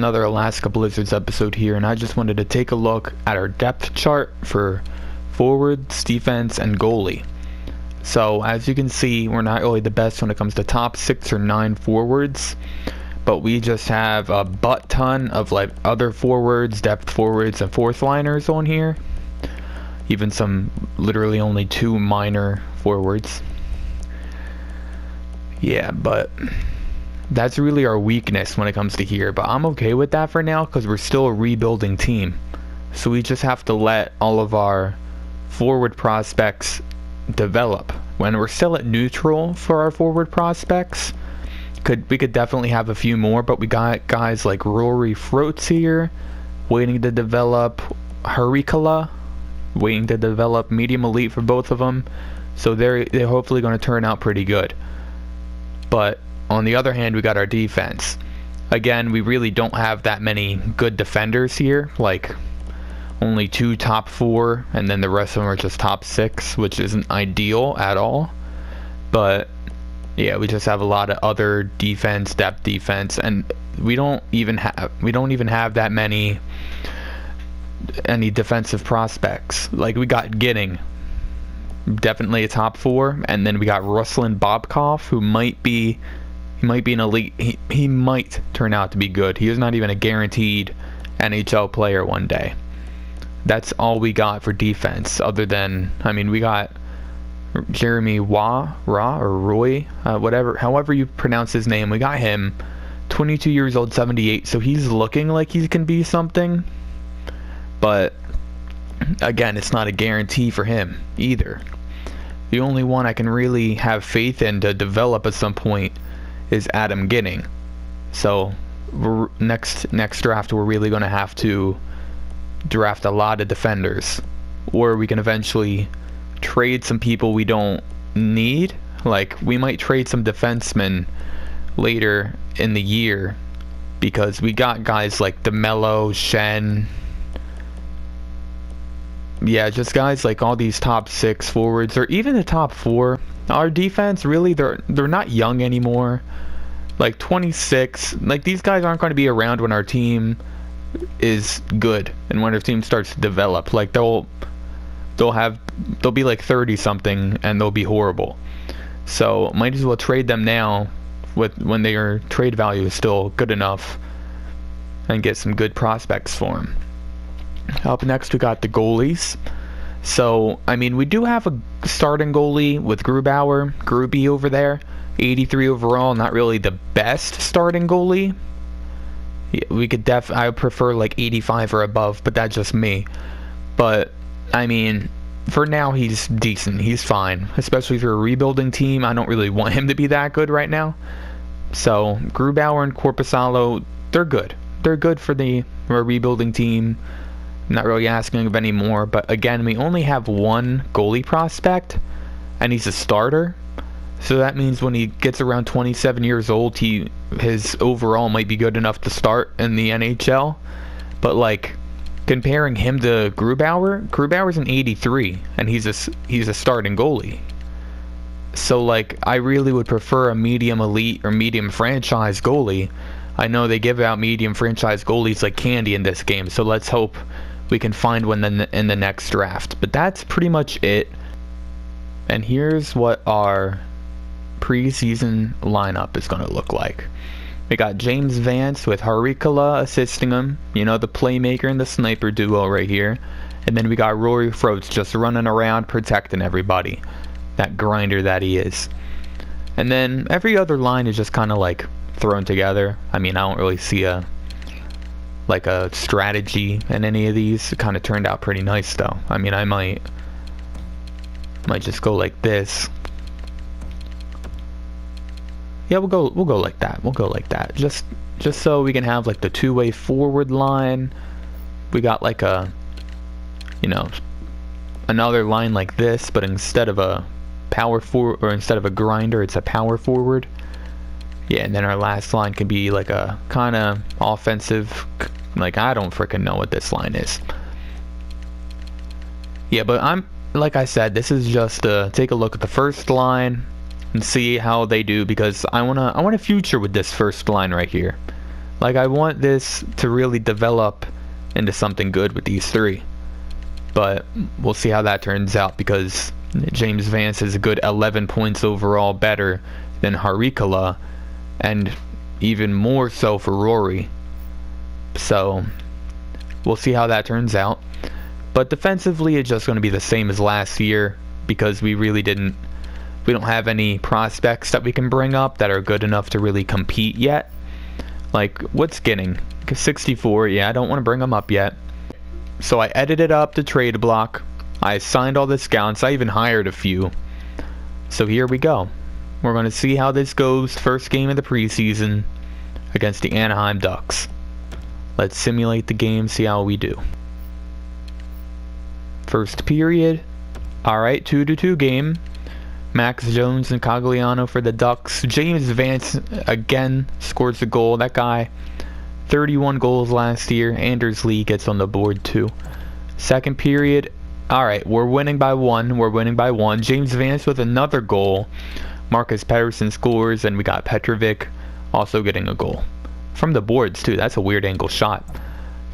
another Alaska Blizzards episode here, and I just wanted to take a look at our depth chart for forwards, defense, and goalie. So as you can see, we're not really the best when it comes to top 6 or 9 forwards, but we just have a butt ton of like other forwards, depth forwards, and fourth liners on here. Even some literally only 2 minor forwards. Yeah, but that's really our weakness when it comes to here, but I'm okay with that for now because we're still a rebuilding team. So we just have to let all of our forward prospects develop. When we're still at neutral for our forward prospects, we could definitely have a few more, but we got guys like Rory Froats here waiting to develop, Harikala waiting to develop, medium elite for both of them, so they're hopefully going to turn out pretty good. But on the other hand, we got our defense. Again, we really don't have that many good defenders here, like only 2 top 4, and then the rest of them are just top 6, which isn't ideal at all. But yeah, we just have a lot of other defense, depth defense, and we don't even have that many defensive prospects. Like we got Gidding, definitely a top 4, and then we got Ruslan Bobkov, who might be an elite. He might turn out to be good. He is not even a guaranteed NHL player one day. That's all we got for defense, other than, I mean, we got Jeremy Roy, however you pronounce his name. We got him, 22 years old, 78, so he's looking like he can be something, but again, it's not a guarantee for him either. The only one I can really have faith in to develop at some point is Adam Gidding. So next draft, we're really going to have to draft a lot of defenders, or we can eventually trade some people we don't need. Like we might trade some defensemen later in the year because we got guys like DeMello, Shen, yeah, just guys like all these top 6 forwards, or even the top 4. Our defense, really, they're not young anymore. Like 26, like these guys aren't going to be around when our team is good and when our team starts to develop. Like they'll be like 30 something and they'll be horrible. So might as well trade them now when their trade value is still good enough and get some good prospects for them. Up next we got the goalies. So I mean, we do have a starting goalie with Gruby over there, 83 overall, not really the best starting goalie. We could I would prefer like 85 or above, but that's just me. But I mean, for now he's decent, he's fine, especially if you're a rebuilding team. I don't really want him to be that good right now. So Grubauer and Korpisalo, they're good for a rebuilding team. Not really asking of any more, but again, we only have 1 goalie prospect and he's a starter, so that means when he gets around 27 years old, his overall might be good enough to start in the NHL. But like comparing him to Grubauer's an 83 and he's a starting goalie. So like I really would prefer a medium elite or medium franchise goalie. I know they give out medium franchise goalies like candy in this game, so let's hope we can find one in the next draft. But that's pretty much it. And here's what our preseason lineup is going to look like. We got James Vance with Harikala assisting him, you know, the playmaker and the sniper duo right here. And then we got Rory Froats just running around protecting everybody, that grinder that he is. And then every other line is just kind of like thrown together. I mean, I don't really see a strategy in any of these. It kind of turned out pretty nice though. I mean, I might just go like this. Yeah, we'll go like that. We'll go like that. Just so we can have like the 2-way forward line. We got like a, you know, another line like this, but instead of a power forward, or instead of a grinder, it's a power forward. Yeah, and then our last line can be like a kind of offensive, like I don't freaking know what this line is. Yeah, but like I said, this is just to take a look at the first line and see how they do, because I wanna future with this first line right here. Like, I want this to really develop into something good with these three. But we'll see how that turns out, because James Vance is a good 11 points overall better than Harikala, and even more so for Rory. So we'll see how that turns out. But defensively, it's just going to be the same as last year, because we don't have any prospects that we can bring up that are good enough to really compete yet. Like, what's Ginning? 64, yeah, I don't want to bring them up yet. So I edited up the trade block. I assigned all the scouts. I even hired a few. So here we go. We're going to see how this goes. First game of the preseason against the Anaheim Ducks. Let's simulate the game, see how we do. First period. Alright, 2-2 game. Max Jones and Cogliano for the Ducks. James Vance again scores the goal. That guy, 31 goals last year. Anders Lee gets on the board too. Second period. Alright, we're winning by one. James Vance with another goal. Marcus Pettersson scores, and we got Petrovic also getting a goal. From the boards too. That's a weird angle shot.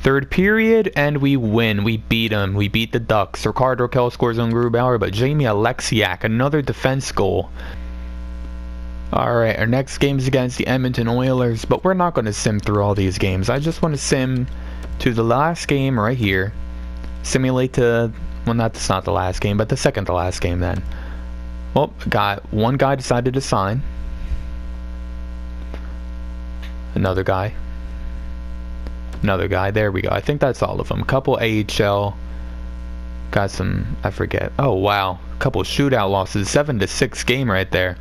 Third period, and we win. We beat them. We beat the Ducks. Ricardo Raquel scores on Grubauer, but Jamie Alexiak, another defense goal. Alright, our next game is against the Edmonton Oilers, but we're not going to sim through all these games. I just want to sim to the last game right here. Simulate to, well, that's not the last game, but the second to last game then. Well, one guy decided to sign. Another guy, there we go. I think that's all of them. Couple AHL, got some, I forget. Oh wow, couple shootout losses. 7-6 game right there.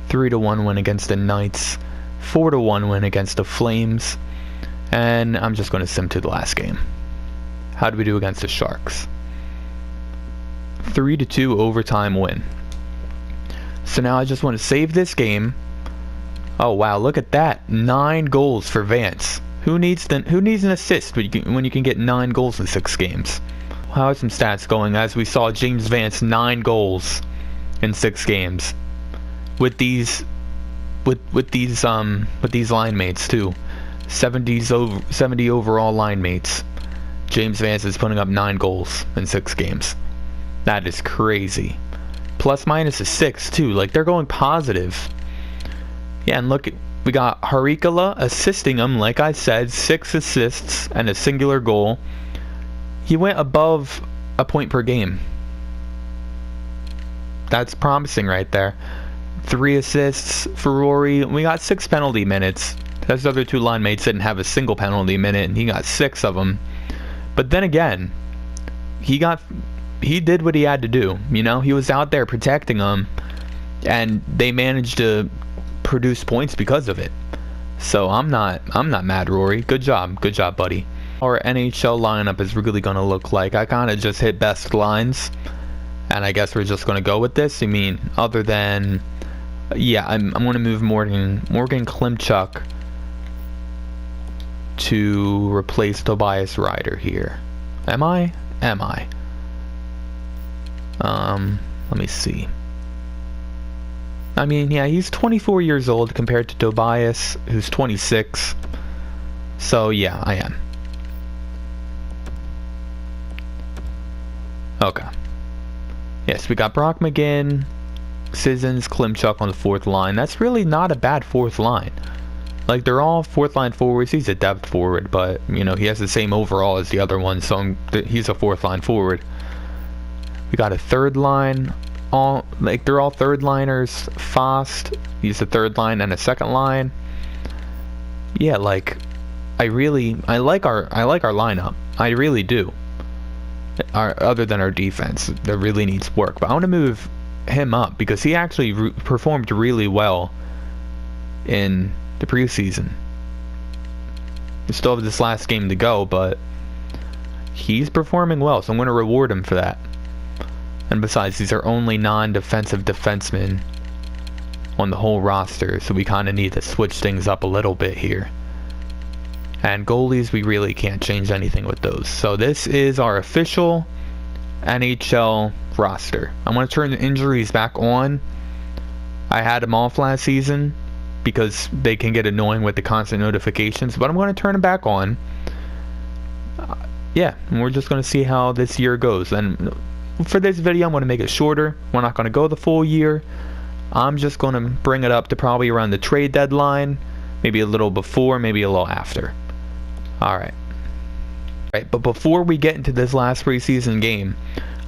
3-1 win against the Knights, 4-1 win against the Flames, and I'm just going to sim to the last game. How did we do against the Sharks? 3-2 overtime win. So now I just want to save this game. Oh wow, look at that. 9 goals for Vance. Who needs an assist when you can get 9 goals in 6 games? How are some stats going? As we saw, James Vance 9 goals in 6 games. With these line mates too. 70 overall line mates. James Vance is putting up 9 goals in 6 games. That is crazy. Plus minus is 6 too. Like, they're going positive. Yeah, and look, we got Harikala assisting him, like I said, 6 assists and a singular goal. He went above a point per game. That's promising right there. 3 assists for Rory. We got 6 penalty minutes. Those other 2 line mates didn't have a single penalty minute, and he got 6 of them. But then again, he did what he had to do. You know, he was out there protecting them, and they managed to produce points because of it. So I'm not mad, Rory. Good job, buddy. Our NHL lineup is really gonna look like. I kind of just hit best lines, and I guess we're just gonna go with this. I mean, other than, yeah, I'm gonna move Morgan Klimchuk to replace Tobias Ryder here. Am I? Let me see. I mean, yeah, he's 24 years old compared to Tobias, who's 26. So, yeah, I am. Okay. Yes, we got Brock McGinn, Sissons, Klimchuk on the 4th line. That's really not a bad 4th line. Like, they're all 4th line forwards. He's a depth forward, but, you know, he has the same overall as the other one, so he's a 4th line forward. We got a 3rd line. They're all 3rd liners. Fost, he's a 3rd line and a 2nd line. Yeah, like, I like our lineup. I really do. Other than our defense, that really needs work. But I want to move him up because he actually performed really well in the preseason. We still have this last game to go, but he's performing well, so I'm going to reward him for that. And besides, these are only non-defensive defensemen on the whole roster, so we kind of need to switch things up a little bit here. And goalies, we really can't change anything with those. So this is our official NHL roster. I'm going to turn the injuries back on. I had them off last season, because they can get annoying with the constant notifications, but I'm going to turn them back on. Yeah, and we're just going to see how this year goes. And for this video, I'm going to make it shorter. We're not going to go the full year. I'm just going to bring it up to probably around the trade deadline, maybe a little before, maybe a little after. Alright. But before we get into this last preseason game,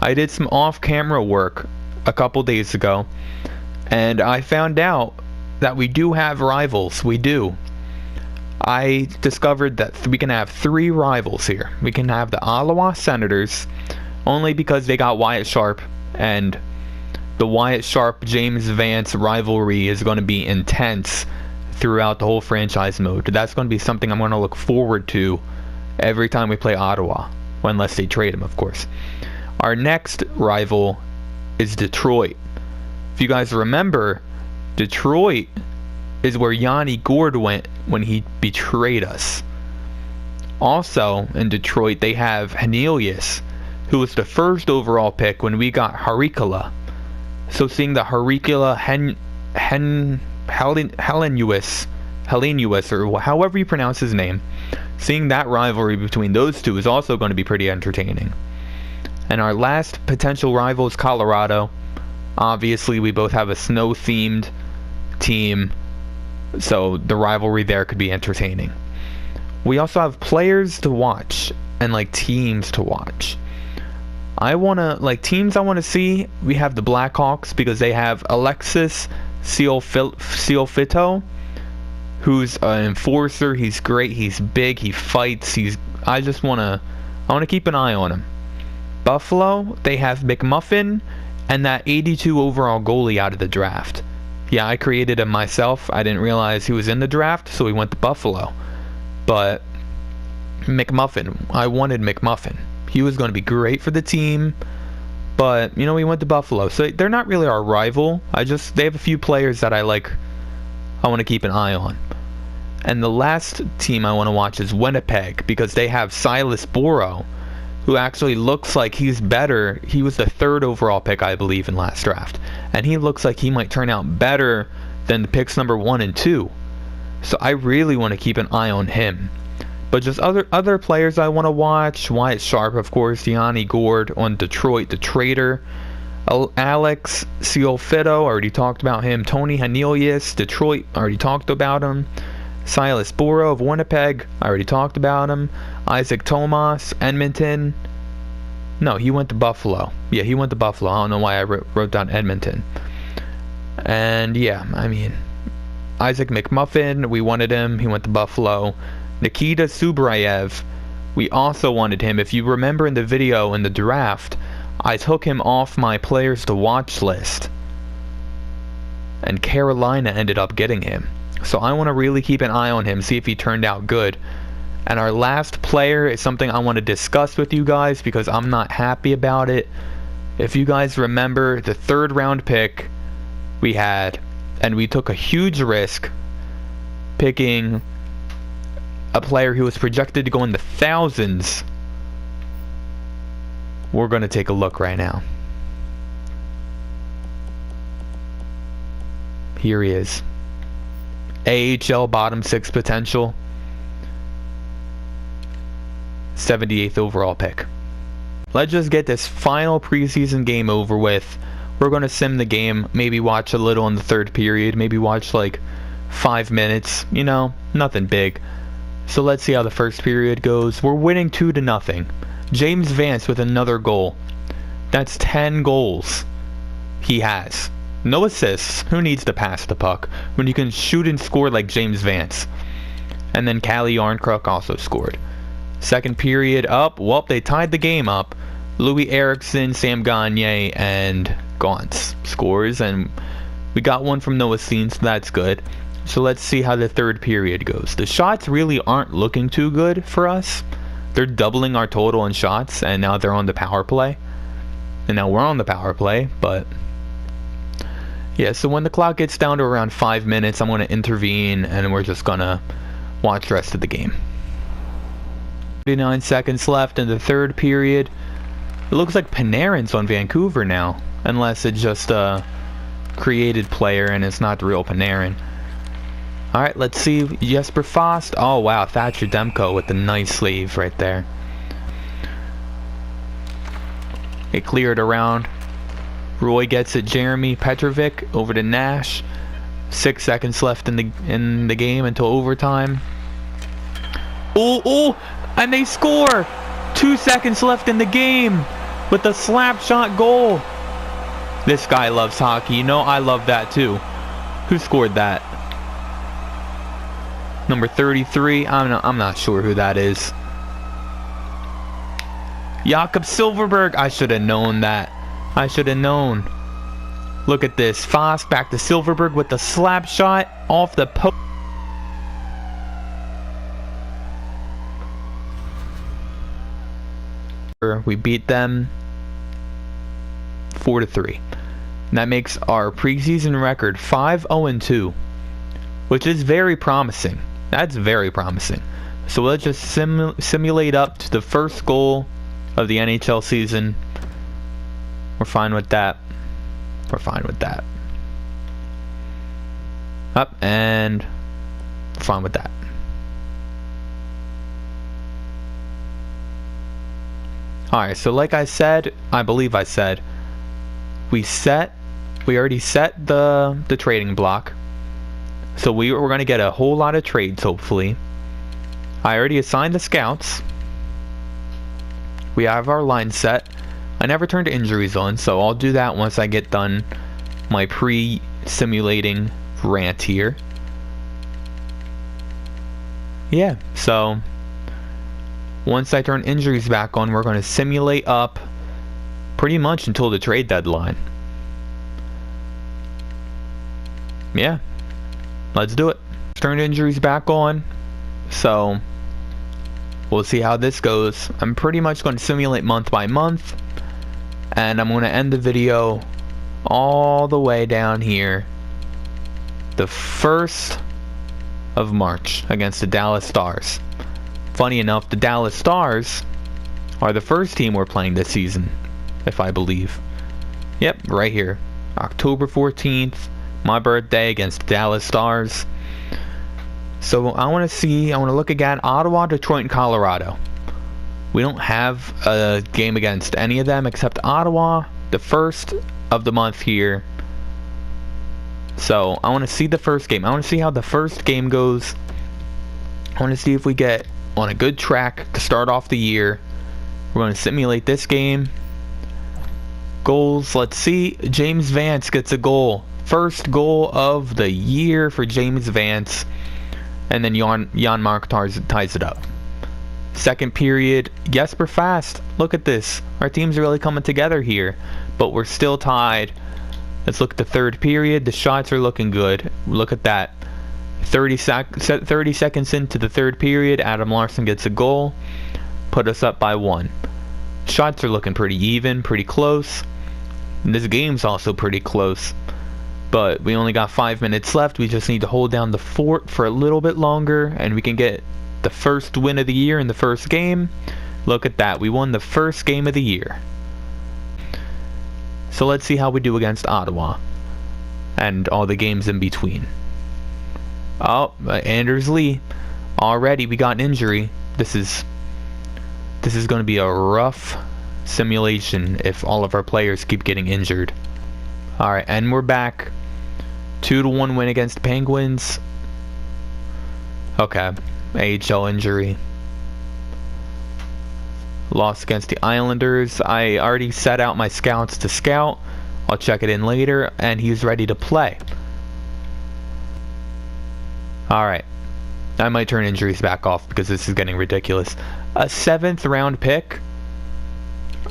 I did some off-camera work a couple days ago, and I found out that we do have rivals. We do. I discovered that we can have 3 rivals here. We can have the Ottawa Senators, only because they got Wyatt Sharp, and the Wyatt Sharp-James Vance rivalry is going to be intense throughout the whole franchise mode. That's going to be something I'm going to look forward to every time we play Ottawa, unless they trade him, of course. Our next rival is Detroit. If you guys remember, Detroit is where Yanni Gourde went when he betrayed us. Also, in Detroit, they have Hernelius, who was the first overall pick when we got Harikala. So seeing the Harikala Helenius, or however you pronounce his name, seeing that rivalry between those two is also going to be pretty entertaining. And our last potential rival is Colorado. Obviously, we both have a snow-themed team, so the rivalry there could be entertaining. We also have players to watch and like teams to watch. Teams I want to see, we have the Blackhawks because they have Alexis Ciofito, who's an enforcer. He's great, he's big, he fights, I want to keep an eye on him. Buffalo, they have McMuffin and that 82 overall goalie out of the draft. Yeah, I created him myself. I didn't realize he was in the draft, so we went to Buffalo. But McMuffin, I wanted McMuffin. He was going to be great for the team, but we went to Buffalo. So they're not really our rival. They have a few players that I want to keep an eye on. And the last team I want to watch is Winnipeg, because they have Silas Boro, who actually looks like he's better. He was the 3rd overall pick, I believe, in last draft. And he looks like he might turn out better than the picks number 1 and 2. So I really want to keep an eye on him. But just other players I want to watch. Wyatt Sharp, of course. Yanni Gourde on Detroit, the Trader. Alex Ciofito, already talked about him. Tony Hernelius, Detroit, already talked about him. Silas Boro of Winnipeg, I already talked about him. Isaac Tomas, Edmonton. No, he went to Buffalo. Yeah, he went to Buffalo. I don't know why I wrote down Edmonton. And yeah, Isaac McMuffin, we wanted him. He went to Buffalo. Nikita Subrayev, we also wanted him. If you remember in the video in the draft, I took him off my players to watch list. And Carolina ended up getting him. So I want to really keep an eye on him, see if he turned out good. And our last player is something I want to discuss with you guys because I'm not happy about it. If you guys remember, the 3rd round pick we had, and we took a huge risk picking a player who was projected to go in the thousands. We're going to take a look right now. Here he is. AHL bottom 6 potential. 78th overall pick. Let's just get this final preseason game over with. We're going to sim the game, maybe watch a little in the 3rd period, maybe watch like 5 minutes, nothing big. So let's see how the 1st period goes. We're winning 2-0. James Vance with another goal. That's 10 goals he has. No assists. Who needs to pass the puck when you can shoot and score like James Vance? And then Callie Yarncrook also scored. 2nd period up. Well, they tied the game up. Louis Eriksson, Sam Gagner, and Gauntz scores. And we got one from Noah Steen, so that's good. So let's see how the 3rd period goes. The shots really aren't looking too good for us. They're doubling our total in shots, and now they're on the power play. And now we're on the power play, but yeah, so when the clock gets down to around 5 minutes, I'm going to intervene, and we're just going to watch the rest of the game. 39 seconds left in the 3rd period. It looks like Panarin's on Vancouver now, unless it's just a created player and it's not the real Panarin. Alright, let's see. Jesper Fast. Oh, wow. Thatcher Demko with the nice sleeve right there. It cleared around. Roy gets it. Jeremy Petrovic over to Nash. 6 seconds left in the game until overtime. Oh, and they score! 2 seconds left in the game with a slap shot goal. This guy loves hockey. You know, I love that too. Who scored that? Number 33. I'm not sure who that is. Jakob Silverberg. I should have known that. I should have known. Look at this. Fast back to Silverberg with the slap shot off the post. We beat them 4-3. That makes our preseason record 5-0-2, which is very promising. That's very promising. So let's just simulate up to the first goal of the NHL season. We're fine with that. We're fine with that. Up, and we're fine with that. Alright, so like I said, I believe I said, we already set the trading block. So we're going to get a whole lot of trades, hopefully. I already assigned the scouts. We have our line set. I never turned injuries on, so I'll do that once I get done my pre-simulating rant here. Yeah, so once I turn injuries back on, we're going to simulate up pretty much until the trade deadline. Yeah, let's do it. Turn injuries back on, so we'll see how this goes. I'm pretty much going to simulate month by month, and I'm going to end the video all the way down here, the 1st of March against the Dallas Stars. Funny enough, the Dallas Stars are the first team we're playing this season, if I believe. Yep, right here. October 14th, my birthday, against Dallas Stars. So I want to look again, Ottawa, Detroit, and Colorado. We don't have a game against any of them except Ottawa, the 1st of the month here. So I want to see the first game. I want to see how the first game goes. I want to see if we get on a good track to start off the year. We're going to simulate this game. Goals, let's see. James Vance gets a goal. First goal of the year for James Vance. And then Jan-Mark ties it up. Second period, Jesper Fast. Look at this. Our team's really coming together here. But we're still tied. Let's look at the third period. The shots are looking good. Look at that. 30 seconds into the third period, Adam Larsson gets a goal. Put us up by 1. Shots are looking pretty even, pretty close. And this game's also pretty close. But we only got 5 minutes left. We just need to hold down the fort for a little bit longer, and we can get the first win of the year in the first game. Look at that. We won the first game of the year. So let's see how we do against Ottawa and all the games in between. Oh, Anders Lee. Already we got an injury. This is going to be a rough simulation if all of our players keep getting injured. Alright, and we're back. 2-1 win against the Penguins. Okay, AHL injury. Loss against the Islanders. I already set out my scouts to scout. I'll check it in later, and he's ready to play. Alright, I might turn injuries back off because this is getting ridiculous. A 7th round pick?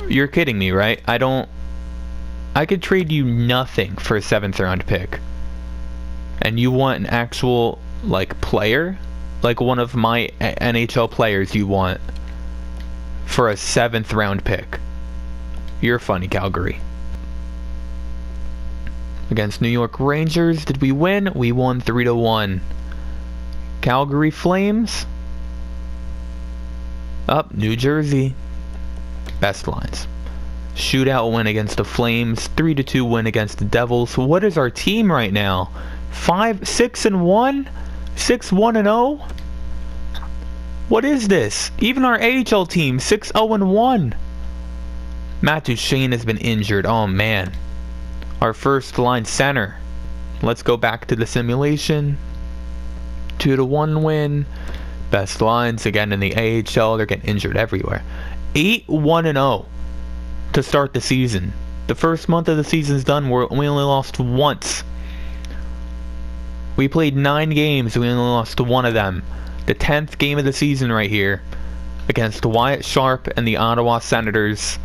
You're kidding me, right? I could trade you nothing for a 7th round pick. And you want an actual, like, player? Like one of my NHL players you want for a 7th round pick. You're funny, Calgary. Against New York Rangers, did we win? We won 3-1. Calgary Flames. Up, New Jersey. Best lines. Shootout win against the Flames. 3-2 win against the Devils. What is our team right now? 5-6-1? 6-1-0? What is this? Even our AHL team, 6-0-1. Matt Duchene has been injured. Oh, man. Our first line center. Let's go back to the simulation. 2-1 win. Best lines again in the AHL. They're getting injured everywhere. 8-1-0 to start the season. The first month of the season's done. We only lost once. We played 9 games. We only lost 1 of them. The 10th game of the season right here against Wyatt Sharp and the Ottawa Senators.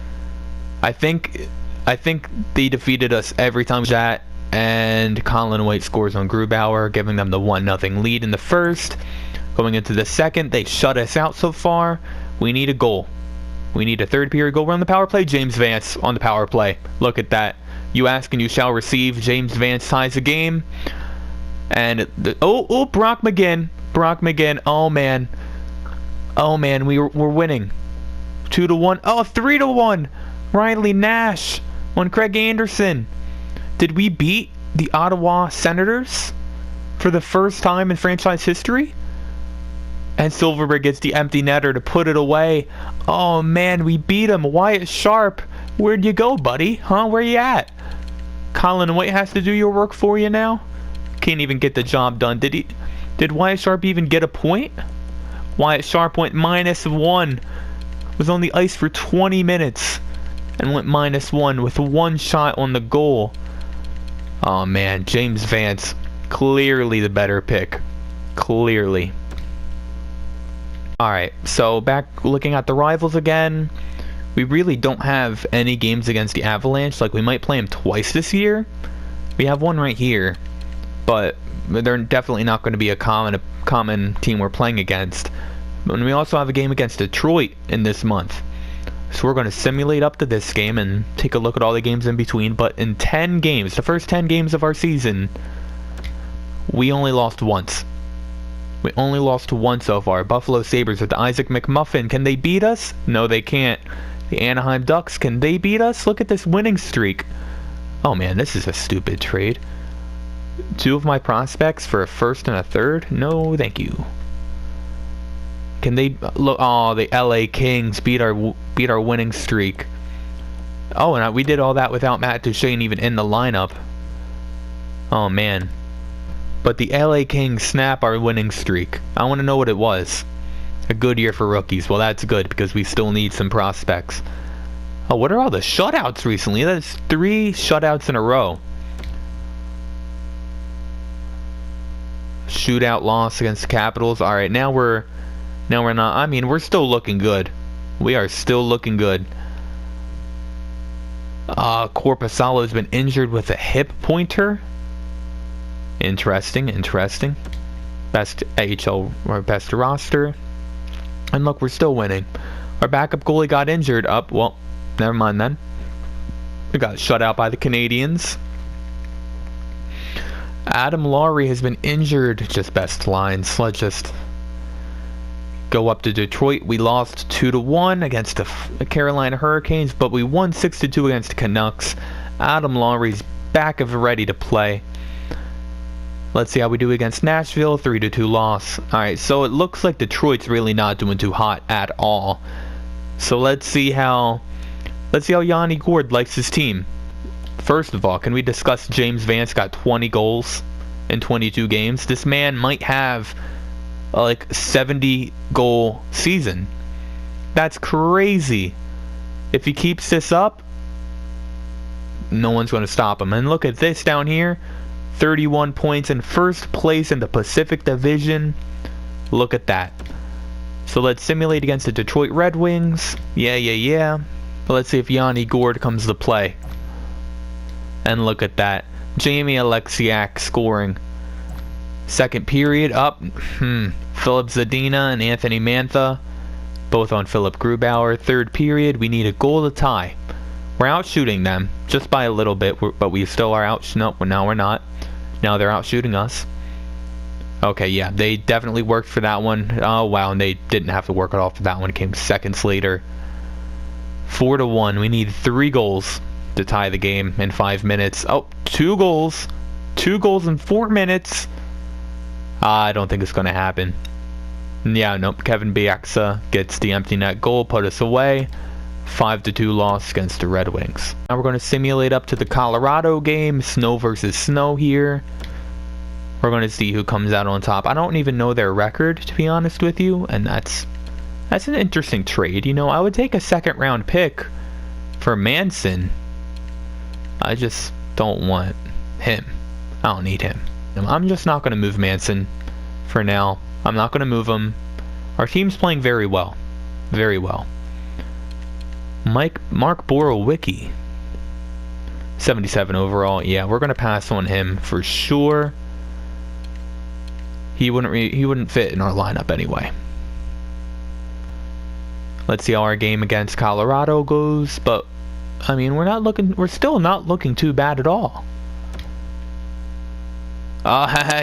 I think they defeated us every time that, and Colin White scores on Grubauer, giving them the 1-0 lead in the first. Going into the second, they shut us out so far. We need a goal. We need a third period goal. We're on the power play. James Vance on the power play. Look at that. You ask and you shall receive. James Vance ties the game. And Brock McGinn. Brock McGinn. Oh man. Oh man, we're winning. 2-1. Oh, 3-1. Riley Nash on Craig Anderson. Did we beat the Ottawa Senators for the first time in franchise history? And Silverberg gets the empty netter to put it away. Oh man, we beat him. Wyatt Sharp, where'd you go, buddy? Huh? Where you at? Colin White has to do your work for you now? Can't even get the job done. Did Wyatt Sharp even get a point? Wyatt Sharp went -1. Was on the ice for 20 minutes and went -1 with 1 shot on the goal. Oh man, James Vance, clearly the better pick. Clearly. Alright, so back looking at the rivals again. We really don't have any games against the Avalanche. Like, we might play them twice this year. We have one right here, but they're definitely not going to be a common team we're playing against. And we also have a game against Detroit in this month. So we're going to simulate up to this game and take a look at all the games in between. But in 10 games, the first 10 games of our season, we only lost once. We only lost 1 so far. Buffalo Sabres with the Isaac McMuffin. Can they beat us? No, they can't. The Anaheim Ducks, can they beat us? Look at this winning streak. Oh man, this is a stupid trade. 2 of my prospects for a first and a third? No, thank you. Can they look? Oh, the LA Kings beat our winning streak. Oh, and we did all that without Matt Duchene even in the lineup. Oh man. But the LA Kings snap our winning streak. I want to know what it was. A good year for rookies. Well, that's good because we still need some prospects. Oh, what are all the shutouts recently? That's 3 shutouts in a row. Shootout loss against the Capitals. All right, now we're not. I mean, we're still looking good. We are still looking good. Korpisalo has been injured with a hip pointer. Interesting. Best AHL or best roster. And look, we're still winning. Our backup goalie got injured. Well, never mind then. We got shut out by the Canadians. Adam Lowry has been injured. Just best lines. Let's just go up to Detroit. We lost 2-1 against the Carolina Hurricanes, but we won 6-2 against the Canucks. Adam Lowry's back and ready to play. Let's see how we do against Nashville. 3-2 loss. Alright, so it looks like Detroit's really not doing too hot at all. So let's see how Yanni Gourde likes his team. First of all, can we discuss James Vance got 20 goals in 22 games? This man might have like 70 goal season. That's crazy. If he keeps this up, no one's going to stop him. And look at this down here. 31 points in first place in the Pacific Division. Look at that. So let's simulate against the Detroit Red Wings. Yeah. But let's see if Yanni Gourde comes to play. And look at that. Jamie Alexiak scoring. Second period up. Philip Zadina and Anthony Mantha. Both on Philip Grubauer. Third period, we need a goal to tie. We're out shooting them. Just by a little bit. But we still are out. Nope, now we're not. Now they're out shooting us. Okay, yeah. They definitely worked for that one. Oh, wow. And they didn't have to work it off for that one. It came seconds later. 4-1. We need 3 goals to tie the game in 5 minutes. Oh, 2 goals. 2 goals in 4 minutes. I don't think it's going to happen. Yeah, nope. Kevin Bieksa gets the empty net goal, put us away. 5-2 loss against the Red Wings. Now we're going to simulate up to the Colorado game. Snow versus snow here. We're going to see who comes out on top. I don't even know their record, to be honest with you, and that's an interesting trade. You know, I would take a second-round pick for Manson. I just don't want him. I don't need him. I'm just not going to move Manson for now. I'm not going to move him. Our team's playing very well. Very well. Mark Borowicki. 77 overall. Yeah, we're going to pass on him for sure. He wouldn't fit in our lineup anyway. Let's see how our game against Colorado goes, but I mean, we're still not looking too bad at all.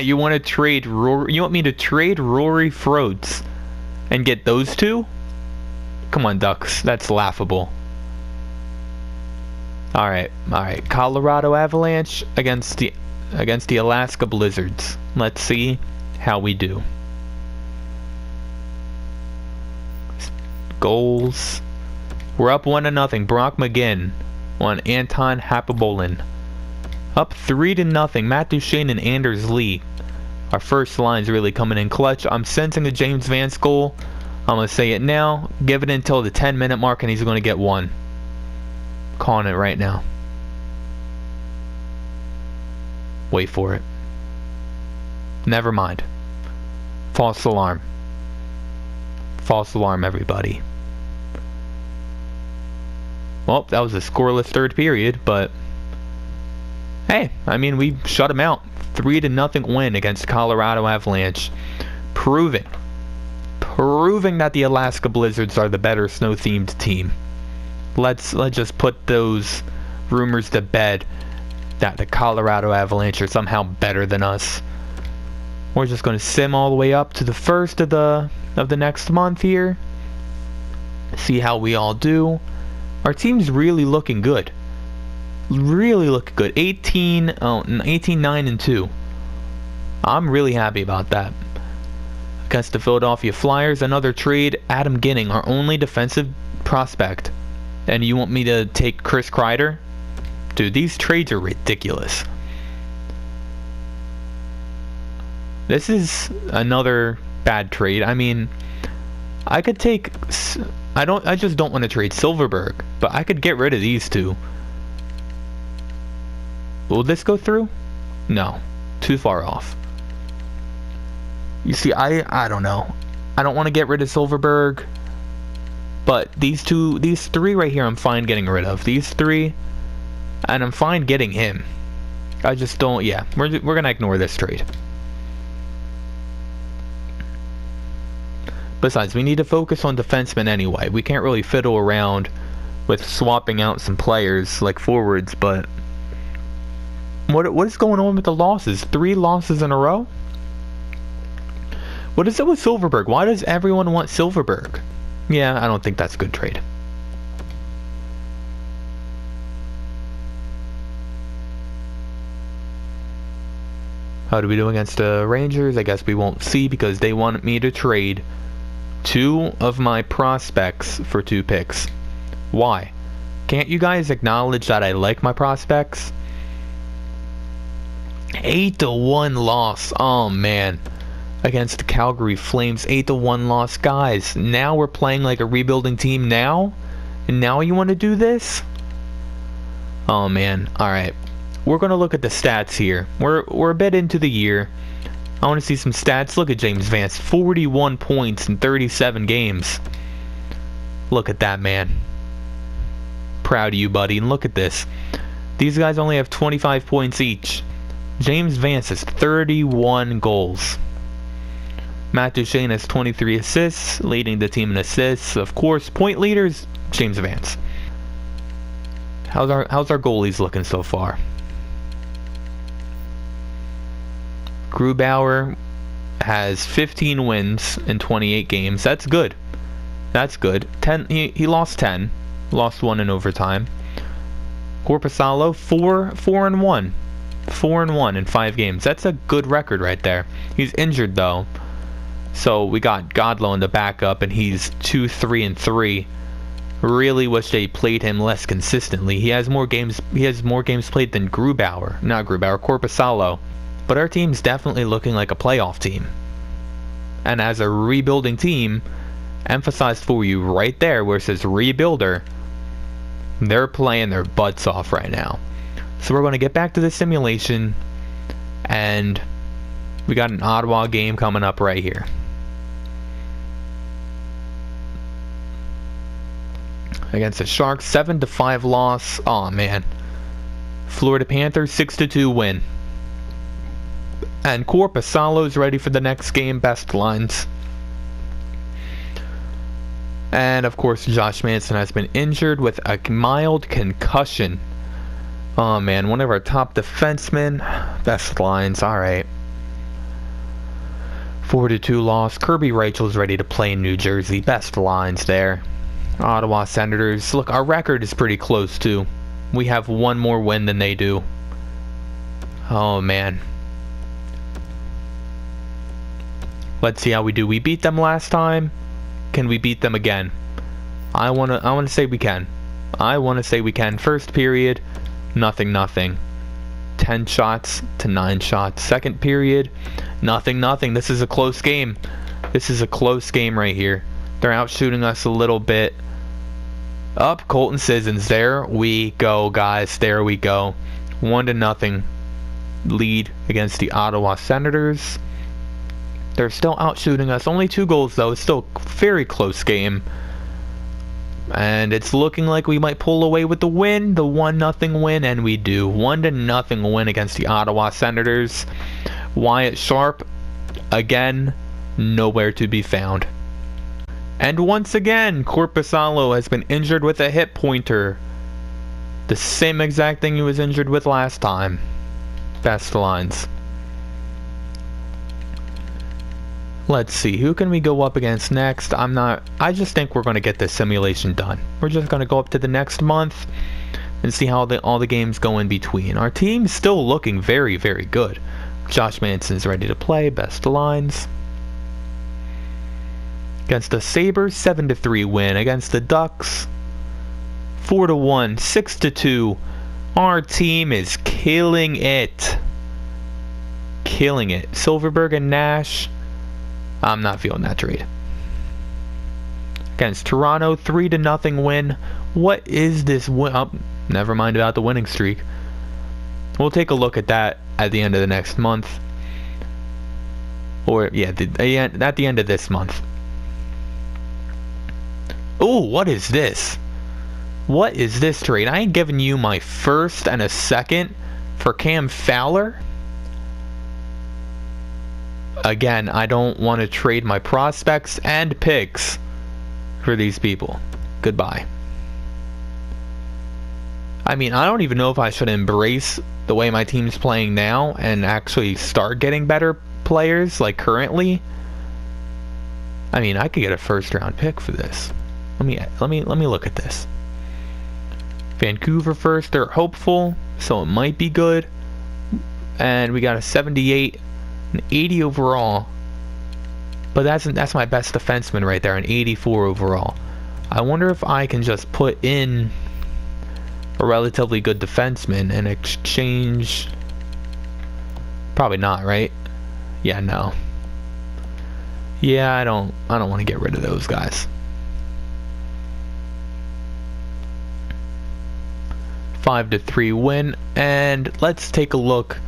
You want to trade you want me to trade Rory Froats and get those two? Come on, Ducks. That's laughable. All right. Colorado Avalanche against the Alaska Blizzards. Let's see how we do. Goals. We're up 1-0. Brock McGinn on Anton Hapabolin. Up 3-0. Matt Duchene and Anders Lee. Our first line's really coming in clutch. I'm sensing a James Vance goal. I'm going to say it now. Give it until the 10-minute mark and he's going to get one. Calling it right now. Wait for it. Never mind. False alarm. False alarm, everybody. Well, that was a scoreless third period, but hey, I mean, we shut them out. 3-0 win against Colorado Avalanche. Proving that the Alaska Blizzards are the better snow-themed team. Let's just put those rumors to bed that the Colorado Avalanche are somehow better than us. We're just going to sim all the way up to the first of the next month here. See how we all do. Our team's really looking good. Really looking good. 18-9-2. I'm really happy about that. Against the Philadelphia Flyers, another trade. Adam Ginning, our only defensive prospect. And you want me to take Chris Kreider? Dude, these trades are ridiculous. This is another bad trade. I mean, I could take... I just don't want to trade Silverberg, but I could get rid of these two. Will this go through? No. Too far off. You see, I don't know. I don't want to get rid of Silverberg, but these three right here I'm fine getting rid of. These three, and I'm fine getting him. I just don't, yeah. We're going to ignore this trade. Besides, we need to focus on defensemen anyway. We can't really fiddle around with swapping out some players like forwards, but what is going on with the losses? 3 losses in a row? What is it with Silverberg? Why does everyone want Silverberg? Yeah, I don't think that's a good trade. How do we do against the Rangers? I guess we won't see because they want me to trade 2 of my prospects for 2 picks. Why? Can't you guys acknowledge that I like my prospects? 8-1 loss. Oh man. Against the Calgary Flames. 8-1 loss. Guys, now we're playing like a rebuilding team now? And now you want to do this? Oh man. Alright. We're going to look at the stats here. We're a bit into the year. I want to see some stats. Look at James Vance. 41 points in 37 games. Look at that, man. Proud of you, buddy. And look at this. These guys only have 25 points each. James Vance has 31 goals. Matt Duchene has 23 assists, leading the team in assists. Of course, point leaders, James Vance. How's our goalies looking so far? Grubauer has 15 wins in 28 games. That's good. That's good. 10. He lost 10. Lost 1 in overtime. Korpisalo 4-1. 4-1 in 5 games. That's a good record right there. He's injured though. So we got Godlow in the backup, and he's 2-3-3. Really wish they played him less consistently. He has more games. He has more games played than Korpisalo. But our team's definitely looking like a playoff team. And as a rebuilding team, emphasized for you right there where it says rebuilder, they're playing their butts off right now. So we're going to get back to the simulation, and we got an Ottawa game coming up right here. Against the Sharks, 7-5 loss. Oh man. Florida Panthers 6-2 win. And Korpisalo's ready for the next game. Best lines. And of course, Josh Manson has been injured with a mild concussion. Oh man, one of our top defensemen. Best lines. Alright. 4-2 loss. Kirby Rachel's ready to play in New Jersey. Best lines there. Ottawa Senators. Look, our record is pretty close too. We have one more win than they do. Oh man. Let's see how we do. We beat them last time. Can we beat them again? I wanna say we can. I wanna say we can. First period, nothing. 10 shots to 9 shots. Second period, nothing. This is a close game. This is a close game right here. They're out shooting us a little bit. Up, Colton Sissons. There we go, guys. There we go. 1-0 lead against the Ottawa Senators. They're still out shooting us. Only 2 goals though. It's still a very close game. And it's looking like we might pull away with the win, the 1-0 win, and we do. 1-0 win against the Ottawa Senators. Wyatt Sharp, again, nowhere to be found. And once again, Korpisalo has been injured with a hip pointer. The same exact thing he was injured with last time. Best lines. Let's see, who can we go up against next? I just think we're going to get this simulation done. We're just going to go up to the next month and see how all the games go in between. Our team's still looking very, very good. Josh Manson's ready to play. Best lines. Against the Sabres, 7-3 win. Against the Ducks, 4-1, 6-2. Our team is killing it. Killing it. Silverberg and Nash, I'm not feeling that trade. Against Toronto, 3-0 win. What is this win? Oh, never mind about the winning streak. We'll take a look at that at the end of the next month. Or, yeah, at the end of this month. Oh, what is this? What is this trade? I ain't giving you my first and a second for Cam Fowler. Again, I don't want to trade my prospects and picks for these people. Goodbye. I mean, I don't even know if I should embrace the way my team's playing now and actually start getting better players like currently. I mean, I could get a first-round pick for this. Let me look at this. Vancouver first, they're hopeful, so it might be good. And we got a 78, an 80 overall. But that's my best defenseman right there, an 84 overall. I wonder if I can just put in a relatively good defenseman and exchange. Probably not, right? Yeah, no. Yeah, I don't want to get rid of those guys. 5-3 win, and let's take a look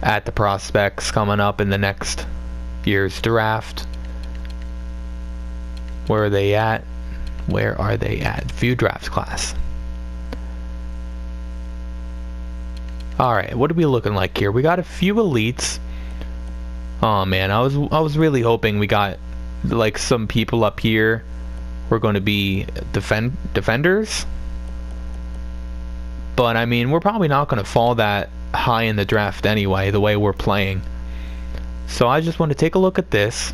at the prospects coming up in the next year's draft. Where are they at? Where are they at? View draft class. Alright, what are we looking like here? We got a few elites. Oh man, I was really hoping we got like some people up here were going to be defenders. But I mean, we're probably not going to fall that high in the draft anyway, the way we're playing. So I just want to take a look at this.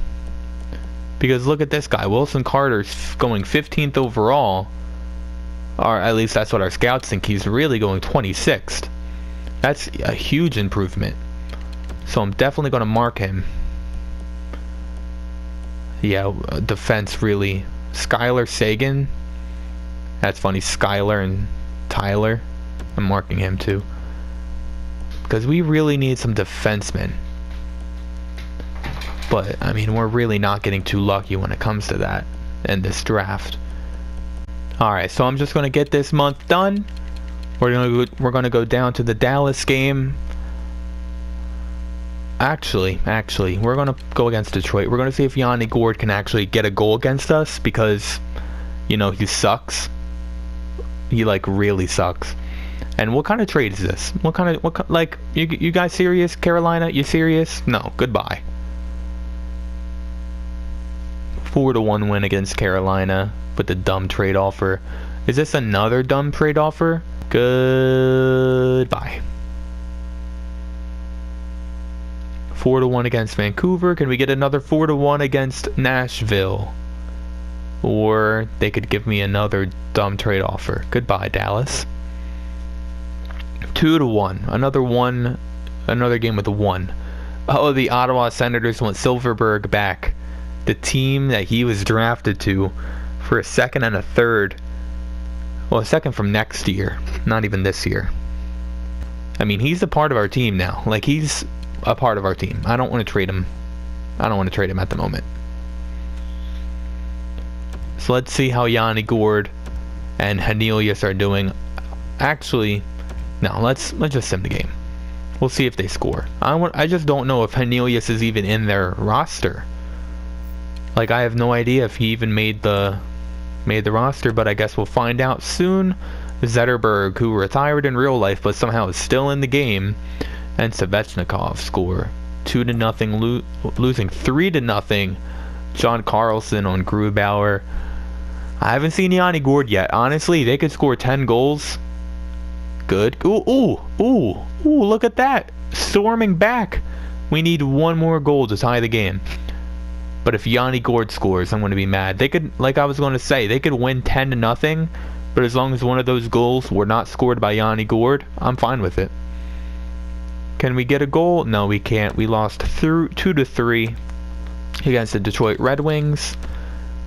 Because look at this guy, Wilson Carter's going 15th overall. Or at least that's what our scouts think. He's really going 26th. That's a huge improvement. So I'm definitely going to mark him. Yeah, defense really. Skylar Sagan. That's funny. Skylar and Tyler. I'm marking him too. Because we really need some defensemen. But, I mean, we're really not getting too lucky when it comes to that in this draft. Alright, so I'm just going to get this month done. We're gonna go down to the Dallas game. Actually, we're gonna go against Detroit. We're gonna see if Yanni Gourde can actually get a goal against us because, you know, he sucks. He like really sucks. And what kind of trade is this? Like you guys serious? Carolina, you serious? No, goodbye. 4-1 win against Carolina with the dumb trade offer. Is this another dumb trade offer? Goodbye. 4-1 against Vancouver. Can we get another 4-1 against Nashville? Or they could give me another dumb trade offer. Goodbye, Dallas. 2-1. Another game with a 1. Oh, the Ottawa Senators want Silverberg back. The team that he was drafted to for a second and a third. Well, a second from next year, not even this year. I mean, he's a part of our team now. Like, he's a part of our team. I don't want to trade him. I don't want to trade him at the moment. So let's see how Yanni Gourde and Hanelius are doing. Actually, no, let's just sim the game. We'll see if they score. I just don't know if Hanelius is even in their roster. Like, I have no idea if he even made the roster, but I guess we'll find out soon. Zetterberg, who retired in real life but somehow is still in the game, and Svechnikov score 2-0, losing 3-0. John Carlson on Grubauer. I haven't seen Yanni Gourde yet. Honestly, they could score 10 goals. Good. Ooh, look at that. Storming back. We need one more goal to tie the game. But if Yanni Gourde scores, I'm going to be mad. They could, like I was going to say, they could win 10-0, but as long as one of those goals were not scored by Yanni Gourde, I'm fine with it. Can we get a goal? No, we can't. We lost 2-3 against the Detroit Red Wings.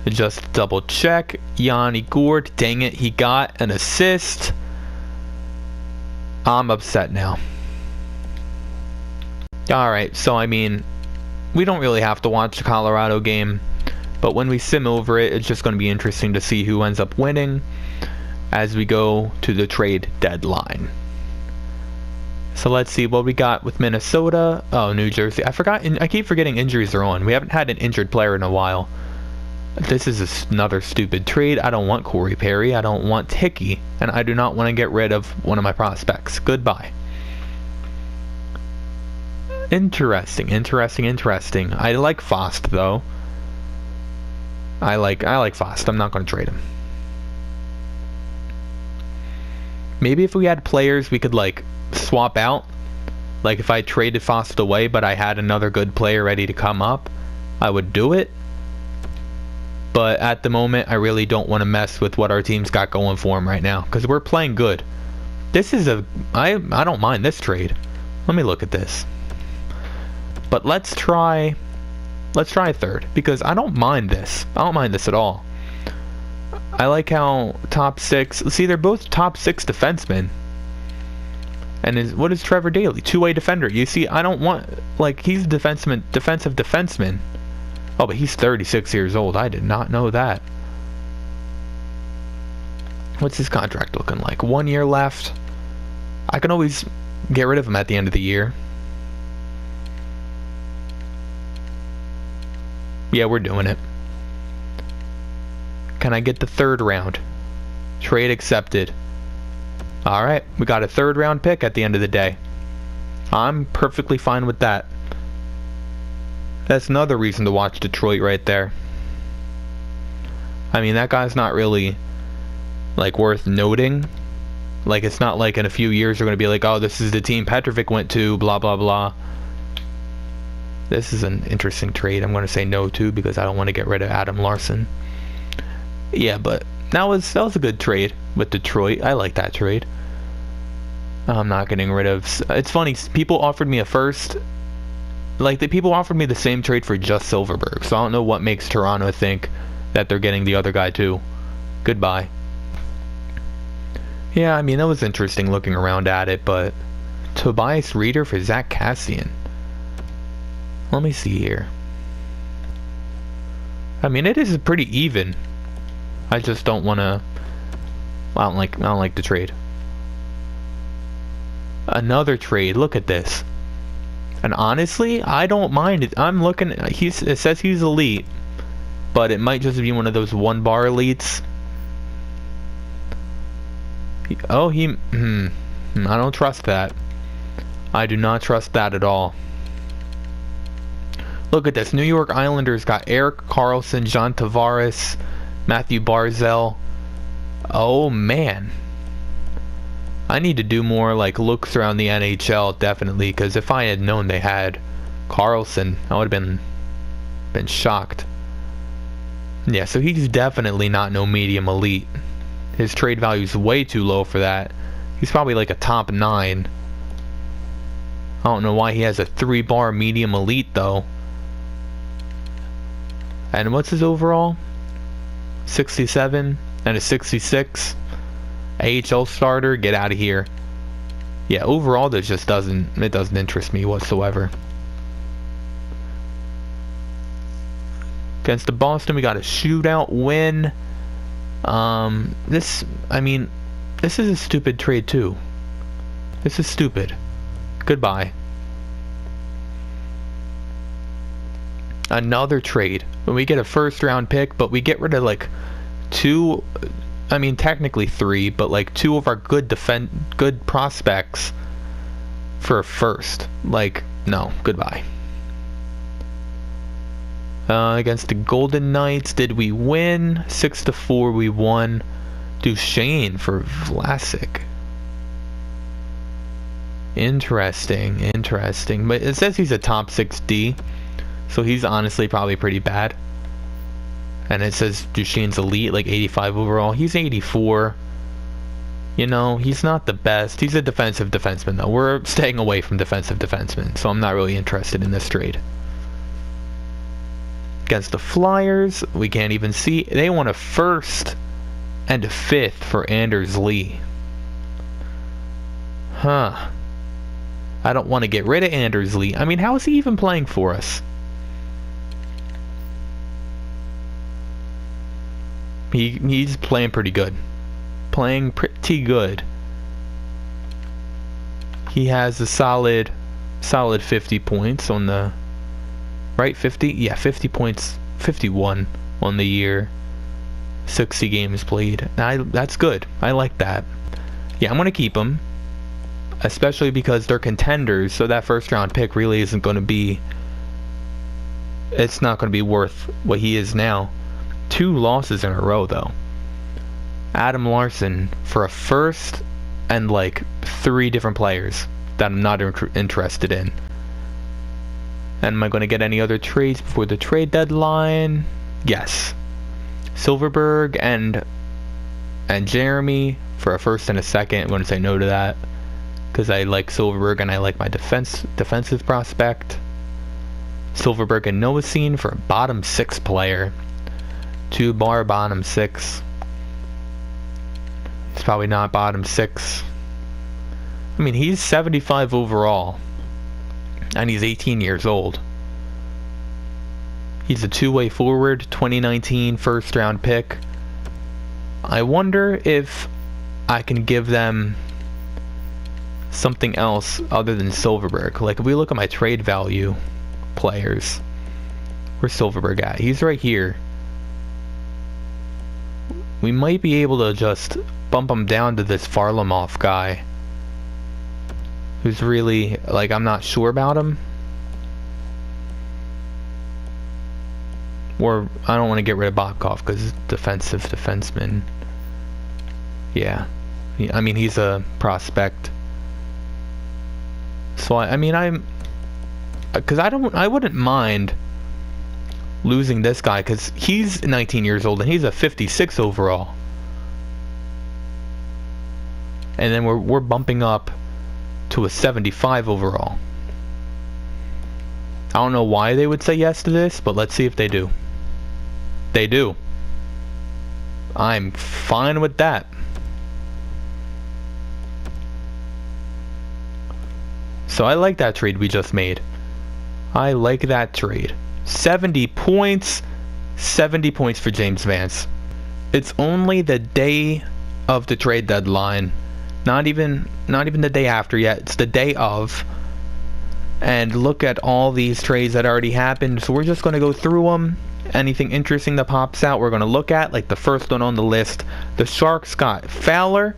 Just double check. Yanni Gourde, dang it, he got an assist. I'm upset now. Alright, so I mean, we don't really have to watch the Colorado game, but when we sim over it, it's just going to be interesting to see who ends up winning as we go to the trade deadline. So let's see what we got with Minnesota. Oh, New Jersey. I keep forgetting injuries are on. We haven't had an injured player in a while. This is another stupid trade. I don't want Corey Perry. I don't want Hickey. And I do not want to get rid of one of my prospects. Goodbye. Interesting. I like Fost, though. I like Fost. I'm not going to trade him. Maybe if we had players we could, like, swap out. Like, if I traded Fost away, but I had another good player ready to come up, I would do it. But at the moment, I really don't want to mess with what our team's got going for him right now, because we're playing good. This is I don't mind this trade. Let me look at this. But let's try third, because I don't mind this. I don't mind this at all. I like how top 6. See, they're both top 6 defensemen. And what is Trevor Daley? Two-way defender. You see, I don't want, like, he's defensive defenseman. Oh, but he's 36 years old. I did not know that. What's his contract looking like? 1 year left. I can always get rid of him at the end of the year. Yeah, we're doing it. Can I get the 3rd round? Trade accepted. Alright, we got a 3rd round pick at the end of the day. I'm perfectly fine with that. That's another reason to watch Detroit right there. I mean, that guy's not really, like, worth noting. Like, it's not like in a few years they're going to be like, oh, this is the team Petrovic went to, blah, blah, blah. This is an interesting trade. I'm going to say no to, because I don't want to get rid of Adam Larson. Yeah, but that was a good trade with Detroit. I like that trade. I'm not getting rid of... It's funny, people offered me a first. Like, the people offered me the same trade for just Silverberg, so I don't know what makes Toronto think that they're getting the other guy too. Goodbye. Yeah, I mean, that was interesting looking around at it, but... Tobias Reeder for Zach Cassian. Let me see here. I mean, it is pretty even. I just don't want to... I don't like the trade. Another trade. Look at this. And honestly, I don't mind it. I'm looking. It says he's elite, but it might just be one of those one-bar elites. Oh, I don't trust that. I do not trust that at all. Look at this. New York Islanders got Erik Karlsson, John Tavares, Matthew Barzal. Oh man. I need to do more like looks around the NHL, definitely, because if I had known they had Karlsson, I would have been shocked. Yeah, so he's definitely not no medium elite. His trade value is way too low for that. He's probably like a top 9. I don't know why he has a 3-bar medium elite though. And what's his overall? 67 and a 66. AHL starter, get out of here. Yeah, overall that just doesn't interest me whatsoever. Against the Boston, we got a shootout win. This is a stupid trade too. This is stupid. Goodbye. Another trade. When we get a first-round pick, but we get rid of like 2. I mean, technically 3, but like 2 of our good prospects for a first. Like, no, goodbye. Against the Golden Knights, did we win? 6-4, we won. Duchesne for Vlasic. Interesting. But it says he's a top 6D, so he's honestly probably pretty bad. And it says Duchesne's elite, like 85 overall. He's 84. You know, he's not the best. He's a defensive defenseman, though. We're staying away from defensive defensemen, so I'm not really interested in this trade. Against the Flyers, we can't even see. They want a first and a 5th for Anders Lee. Huh. I don't want to get rid of Anders Lee. I mean, how is he even playing for us? He's playing pretty good. Playing pretty good. He has a solid 50 points on the... Right? 50? Yeah, 50 points. 51 on the year. 60 games played. That's good. I like that. Yeah, I'm going to keep him. Especially because they're contenders, so that first round pick really isn't going to be... It's not going to be worth what he is now. 2 losses in a row, though. Adam Larson for a first and like 3 different players that I'm not interested in. And am I going to get any other trades before the trade deadline? Yes. Silverberg and Jeremy for a first and a second. I'm going to say no to that because I like Silverberg and I like my defensive prospect. Silverberg and Noacine for a bottom 6 player. 2-bar bottom 6. It's probably not bottom 6. I mean, he's 75 overall. And he's 18 years old. He's a 2-way forward, 2019 first round pick. I wonder if I can give them something else other than Silverberg. Like if we look at my trade value players, where's Silverberg at? He's right here. We might be able to just bump him down to this Varlamov guy, who's really, like, I'm not sure about him. Or I don't want to get rid of Bobkov because he's defensive defenseman. Yeah. I mean, he's a prospect. So I mean, because I wouldn't mind losing this guy because he's 19 years old and he's a 56 overall. And then we're bumping up to a 75 overall. I don't know why they would say yes to this, but let's see if they do. They do. I'm fine with that. So I like that trade we just made. I like that trade. 70 points. 70 points for James Vance. It's only the day of the trade deadline. Not even the day after yet. It's the day of. And look at all these trades that already happened. So we're just going to go through them. Anything interesting that pops out, we're going to look at. Like the first one on the list. The Sharks got Fowler,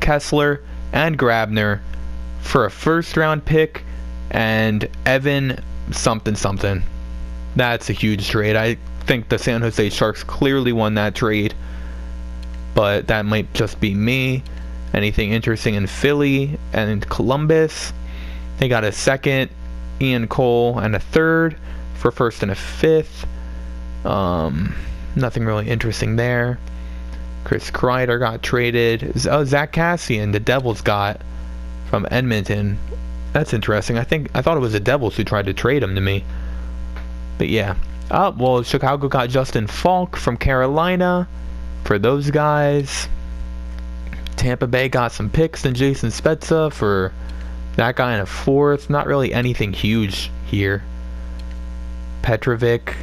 Kessler, and Grabner for a first round pick and Evan something. That's a huge trade. I think the San Jose Sharks clearly won that trade, but that might just be me. Anything interesting in Philly and Columbus? They got a second, Ian Cole, and a third for first and a fifth. Nothing really interesting there. Chris Kreider got traded. Oh, Zach Cassian, the Devils got from Edmonton. That's interesting. I thought it was the Devils who tried to trade him to me. But yeah. Oh, well, Chicago got Justin Falk from Carolina for those guys. Tampa Bay got some picks and Jason Spezza for that guy in a fourth. Not really anything huge here. Petrovic.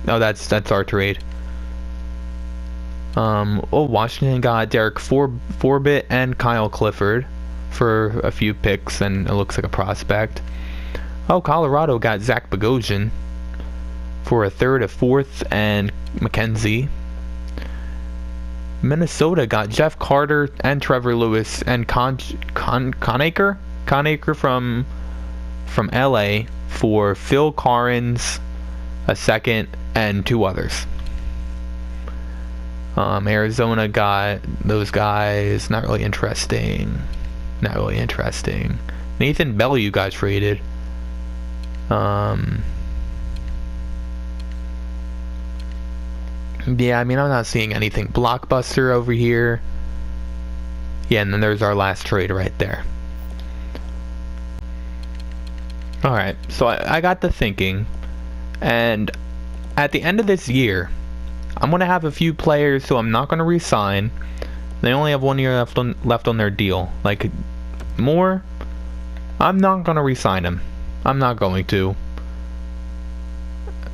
No, that's our trade. Washington got Derek Forbit and Kyle Clifford for a few picks, and it looks like a prospect. Oh, Colorado got Zach Bogosian for a third, a fourth, and McKenzie. Minnesota got Jeff Carter and Trevor Lewis and Conacher from LA for Phil Carnes, a second, and two others. Arizona got those guys. Not really interesting. Nathan Bell, you guys traded. Yeah, I mean, I'm not seeing anything blockbuster over here. Yeah, and then there's our last trade right there. Alright, so I got to thinking, and at the end of this year, I'm going to have a few players who I'm not going to re-sign. They only have 1 year left on their deal. Like, Moore, I'm not going to re-sign him. I'm not going to.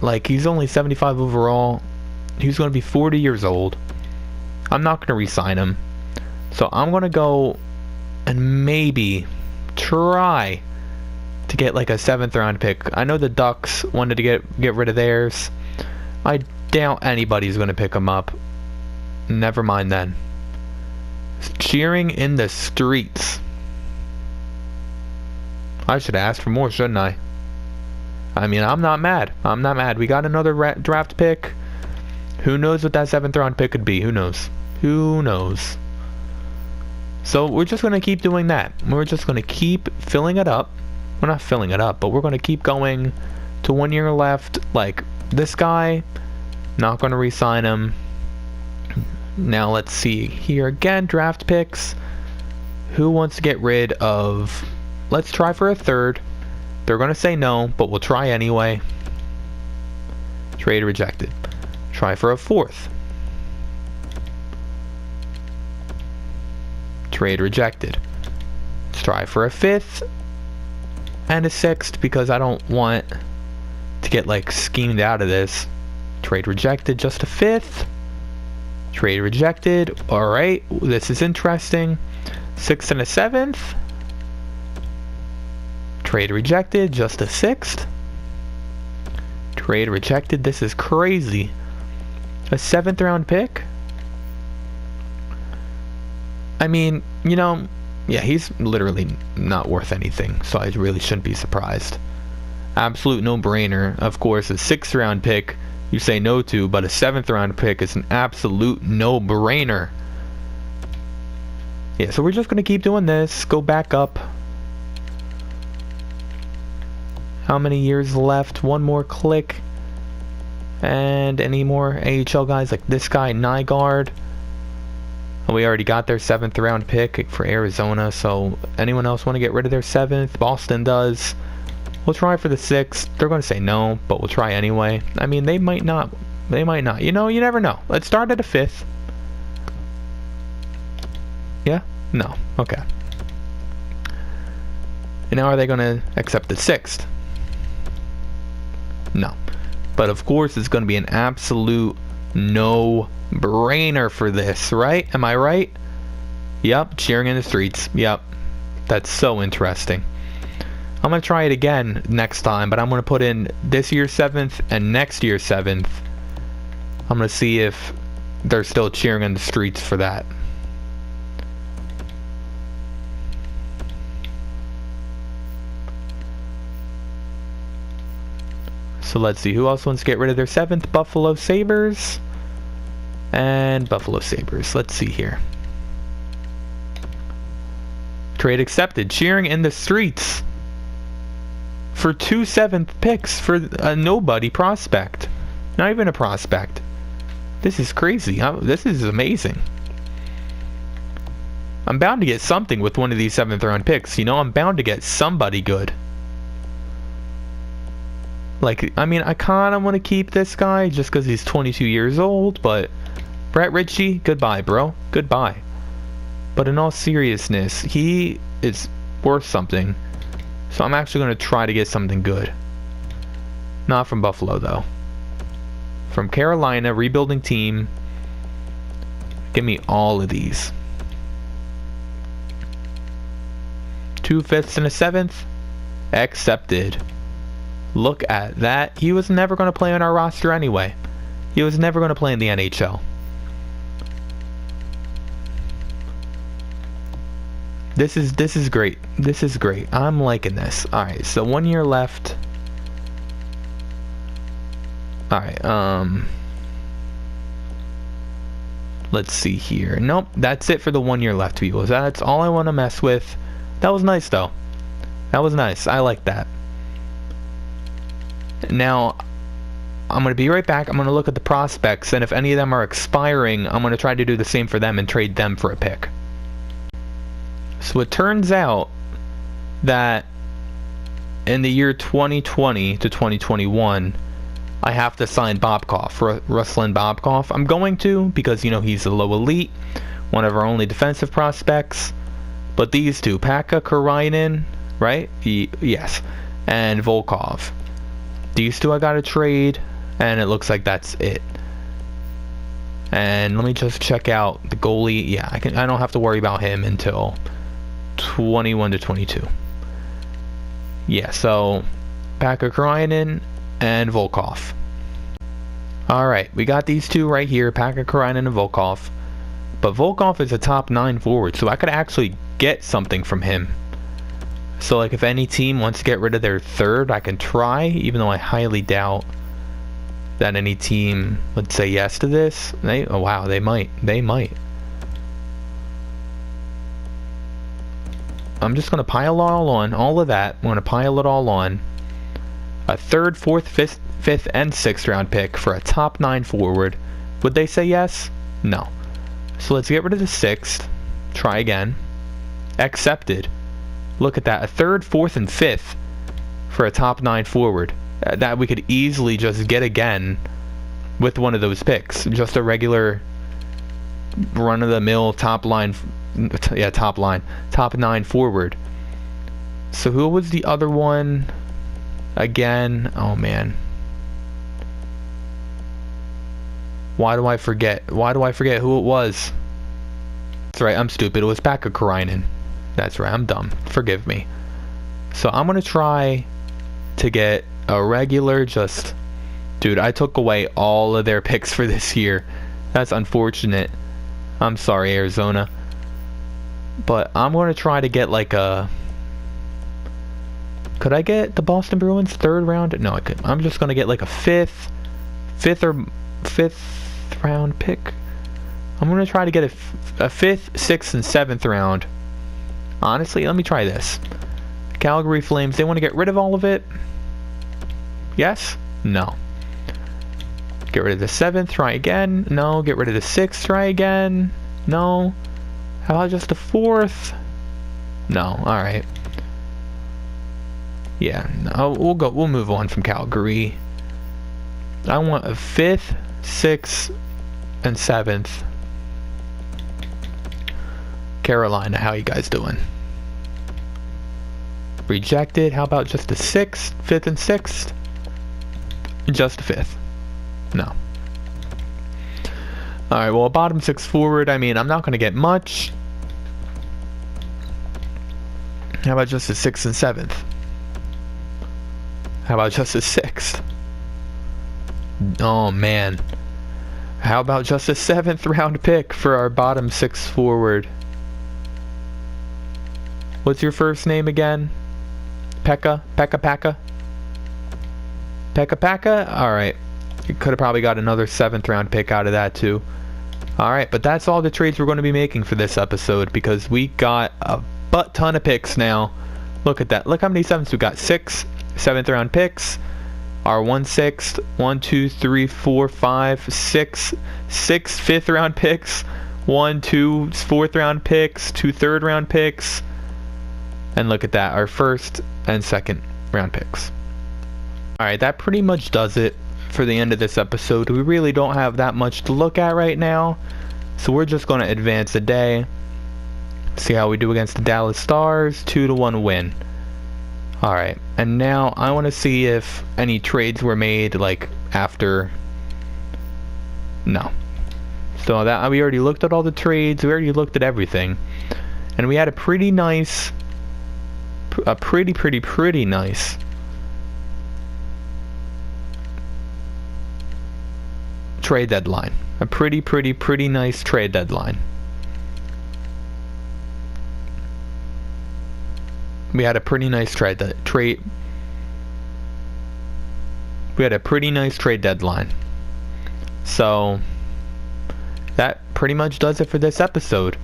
Like, he's only 75 overall. He's going to be 40 years old. I'm not going to re-sign him. So I'm going to go and maybe try to get like a 7th round pick. I know the Ducks wanted to get rid of theirs. I doubt anybody's going to pick him up. Never mind then. Cheering in the streets. I should ask for more, shouldn't I? I mean, I'm not mad. We got another draft pick. Who knows what that 7th round pick could be? Who knows? So we're just going to keep doing that. We're just going to keep filling it up. We're not filling it up, but we're going to keep going to 1 year left. Like this guy, not going to re-sign him. Now let's see here again. Draft picks. Who wants to get rid of... Let's try for a third. They're going to say no, but we'll try anyway. Trade rejected. Try for a fourth. Trade rejected. Let's try for a fifth and a sixth because I don't want to get like schemed out of this. Trade rejected. Just a fifth. Trade rejected. Alright, this is interesting. 6th and a 7th. Trade rejected. Just a 6th. Trade rejected. This is crazy. A 7th round pick? I mean, you know, yeah, he's literally not worth anything, so I really shouldn't be surprised. Absolute no-brainer. Of course, a 6th round pick you say no to, but a 7th round pick is an absolute no-brainer. Yeah, so we're just going to keep doing this. Go back up. How many years left? One more click. And any more AHL guys like this guy, Nygaard. We already got their 7th round pick for Arizona, so anyone else want to get rid of their 7th? Boston does. We'll try for the 6th. They're going to say no, but we'll try anyway. I mean, they might not. They might not. You know, you never know. Let's start at a 5th. Yeah? No. Okay. And now are they going to accept the 6th? No. But of course, it's going to be an absolute no-brainer for this, right? Am I right? Yep, cheering in the streets. Yep. That's so interesting. I'm going to try it again next time, but I'm going to put in this year's 7th and next year's 7th. I'm going to see if they're still cheering in the streets for that. So let's see, who else wants to get rid of their 7th? Buffalo Sabres. And Buffalo Sabres. Let's see here. Trade accepted. Cheering in the streets for 2 7th picks for a nobody prospect. Not even a prospect. This is crazy. This is amazing. I'm bound to get something with one of these 7th round picks. You know, I'm bound to get somebody good. Like, I mean, I kind of want to keep this guy just because he's 22 years old, but Brett Ritchie, goodbye, bro. Goodbye. But in all seriousness, he is worth something. So I'm actually going to try to get something good. Not from Buffalo, though. From Carolina, rebuilding team. Give me all of these. 2 5ths and a 7th. Accepted. Look at that. He was never going to play on our roster anyway. He was never going to play in the NHL. This is great. This is great. I'm liking this. Alright, so 1 year left. Alright, let's see here. Nope, that's it for the 1 year left, people. That's all I want to mess with. That was nice, though. That was nice. I like that. Now, I'm going to be right back. I'm going to look at the prospects, and if any of them are expiring, I'm going to try to do the same for them and trade them for a pick. So it turns out that in the year 2020 to 2021, I have to sign Bobkov, Ruslan Bobkov. I'm going to, because, you know, he's a low elite, one of our only defensive prospects. But these two, Pekka Karainen, right? Yes. And Volkov. These two I got to trade, and it looks like that's it. And let me just check out the goalie. Yeah, I don't have to worry about him until 21 to 22. Yeah, so Pekka Karainen and Volkov. Alright, we got these two right here, Pekka Karainen and Volkov. But Volkov is a top 9 forward, so I could actually get something from him. So, like, if any team wants to get rid of their 3rd, I can try, even though I highly doubt that any team would say yes to this. Oh, wow, they might. They might. I'm just going to pile all on, all of that. I'm going to pile it all on. A 3rd, 4th, 5th, and 6th round pick for a top 9 forward. Would they say yes? No. So let's get rid of the 6th. Try again. Accepted. Look at that. A 3rd, 4th, and 5th for a top 9 forward. That we could easily just get again with one of those picks. Just a regular run-of-the-mill top line. Yeah, top line. Top 9 forward. So who was the other one? Again. Oh, man. Why do I forget? Why do I forget who it was? That's right, I'm stupid. It was Pekka Karainen. That's right, I'm dumb. Forgive me. So I'm going to try to get a regular just... Dude, I took away all of their picks for this year. That's unfortunate. I'm sorry, Arizona. But I'm going to try to get like a... Could I get the Boston Bruins 3rd round? No, I couldn't. I'm just going to get like a 5th round pick. I'm going to try to get a 5th, 6th, and 7th round. Honestly, let me try this. Calgary Flames, they want to get rid of all of it? Yes? No. Get rid of the 7th, try again. No. Get rid of the 6th, try again. No. How about just a 4th? No. All right. Yeah. No, we'll move on from Calgary. I want a 5th, 6th, and 7th. Carolina, how you guys doing? Rejected. How about just a 6th, 5th, and 6th? Just a 5th. No. Alright, well, a bottom 6 forward, I mean, I'm not going to get much. How about just a 6th and 7th? How about just a 6th? Oh, man. How about just a 7th round pick for our bottom 6 forward? What's your first name again? Pekka? Pekka? Alright. You could have probably got another 7th round pick out of that too. Alright, but that's all the trades we're going to be making for this episode because we got a butt ton of picks now. Look at that. Look how many 7ths we got. 6 7th round picks. Our 1/6, 1, 2, 3, 4, 5, 6 5th round picks. 1, 2 4th round picks. 2 3rd round picks. And look at that, our 1st and 2nd round picks. Alright, that pretty much does it for the end of this episode. We really don't have that much to look at right now. So we're just going to advance a day. See how we do against the Dallas Stars. 2-1 win. Alright, and now I want to see if any trades were made, like, after... No. So that we already looked at all the trades. We already looked at everything. And we had a pretty nice... pretty nice trade deadline. A pretty nice trade deadline. We had a pretty nice trade deadline. So that pretty much does it for this episode.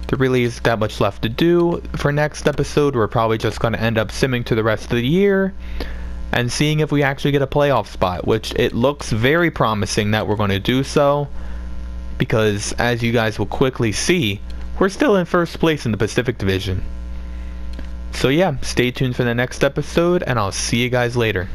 There really isn't that much left to do. For next episode, we're probably just going to end up simming to the rest of the year and seeing if we actually get a playoff spot, which it looks very promising that we're going to do so, because as you guys will quickly see, we're still in first place in the Pacific Division. So yeah, stay tuned for the next episode, and I'll see you guys later.